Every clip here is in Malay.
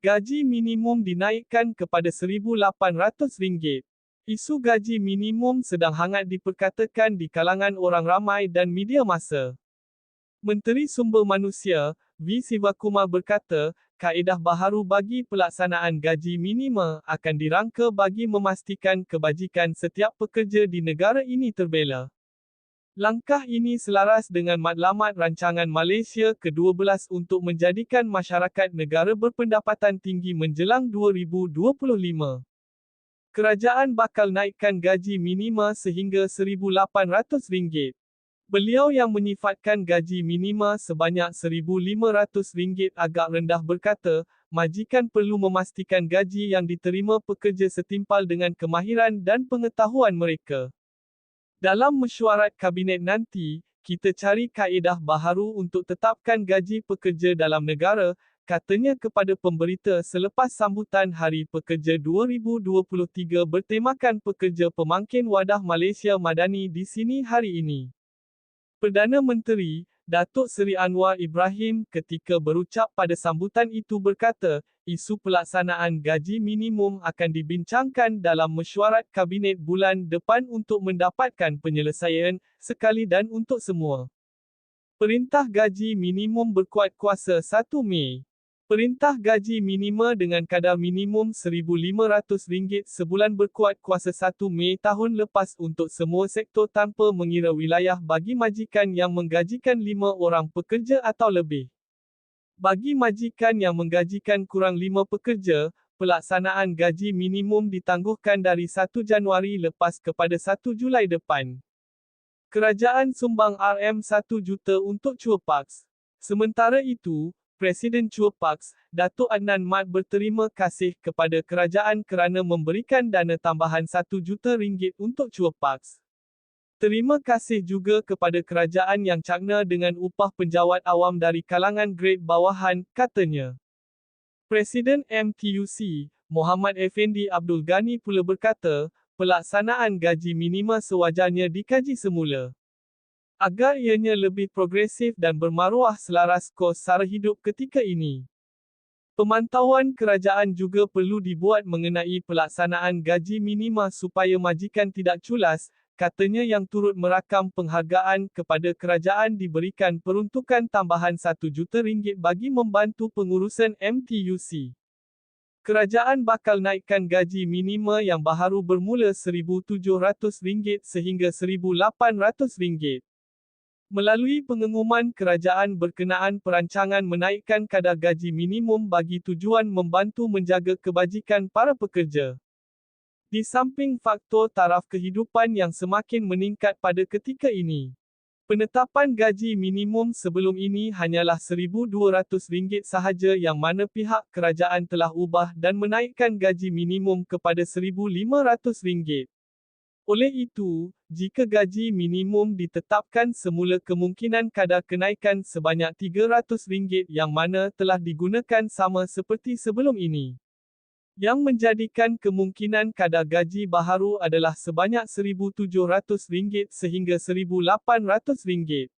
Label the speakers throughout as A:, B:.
A: Gaji minimum dinaikkan kepada RM1,800. Isu gaji minimum sedang hangat diperkatakan di kalangan orang ramai dan media massa. Menteri Sumber Manusia, V. Sivakumar berkata, kaedah baharu bagi pelaksanaan gaji minima akan dirangka bagi memastikan kebajikan setiap pekerja di negara ini terbela. Langkah ini selaras dengan matlamat rancangan Malaysia ke-12 untuk menjadikan masyarakat negara berpendapatan tinggi menjelang 2025. Kerajaan bakal naikkan gaji minima sehingga RM1,800. Beliau yang menyifatkan gaji minima sebanyak RM1,500 agak rendah berkata, majikan perlu memastikan gaji yang diterima pekerja setimpal dengan kemahiran dan pengetahuan mereka. Dalam mesyuarat kabinet nanti, kita cari kaedah baharu untuk tetapkan gaji pekerja dalam negara, katanya kepada pemberita selepas sambutan Hari Pekerja 2023 bertemakan Pekerja Pemangkin Wadah Malaysia Madani di sini hari ini. Perdana Menteri, Datuk Seri Anwar Ibrahim ketika berucap pada sambutan itu berkata, isu pelaksanaan gaji minimum akan dibincangkan dalam mesyuarat kabinet bulan depan untuk mendapatkan penyelesaian, sekali dan untuk semua. Perintah gaji minimum berkuat kuasa 1 Mei. Perintah gaji minima dengan kadar minimum RM1,500 sebulan berkuat kuasa 1 Mei tahun lepas untuk semua sektor tanpa mengira wilayah bagi majikan yang menggajikan 5 orang pekerja atau lebih. Bagi majikan yang menggajikan kurang 5 pekerja, pelaksanaan gaji minimum ditangguhkan dari 1 Januari lepas kepada 1 Julai depan. Kerajaan sumbang RM1 juta untuk Cuapaks. Sementara itu, Presiden Cuapaks, Datuk Adnan Mat berterima kasih kepada kerajaan kerana memberikan dana tambahan RM1 juta untuk Cuapaks. Terima kasih juga kepada kerajaan yang cakna dengan upah penjawat awam dari kalangan grade bawahan, katanya. Presiden MTUC, Muhammad Effendi Abdul Ghani pula berkata, pelaksanaan gaji minima sewajarnya dikaji semula, agar ianya lebih progresif dan bermaruah selaras kos sara hidup ketika ini. Pemantauan kerajaan juga perlu dibuat mengenai pelaksanaan gaji minima supaya majikan tidak culas, katanya yang turut merakam penghargaan kepada kerajaan diberikan peruntukan tambahan RM1 juta bagi membantu pengurusan MTUC. Kerajaan bakal naikkan gaji minima yang baharu bermula RM1,700 sehingga RM1,800. Melalui pengumuman kerajaan berkenaan perancangan menaikkan kadar gaji minimum bagi tujuan membantu menjaga kebajikan para pekerja. Di samping faktor taraf kehidupan yang semakin meningkat pada ketika ini, penetapan gaji minimum sebelum ini hanyalah RM1,200 sahaja yang mana pihak kerajaan telah ubah dan menaikkan gaji minimum kepada RM1,500. Oleh itu, jika gaji minimum ditetapkan semula kemungkinan kadar kenaikan sebanyak RM300 yang mana telah digunakan sama seperti sebelum ini, yang menjadikan kemungkinan kadar gaji baharu adalah sebanyak RM1,700 sehingga RM1,800.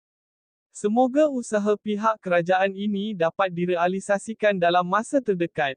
A: Semoga usaha pihak kerajaan ini dapat direalisasikan dalam masa terdekat.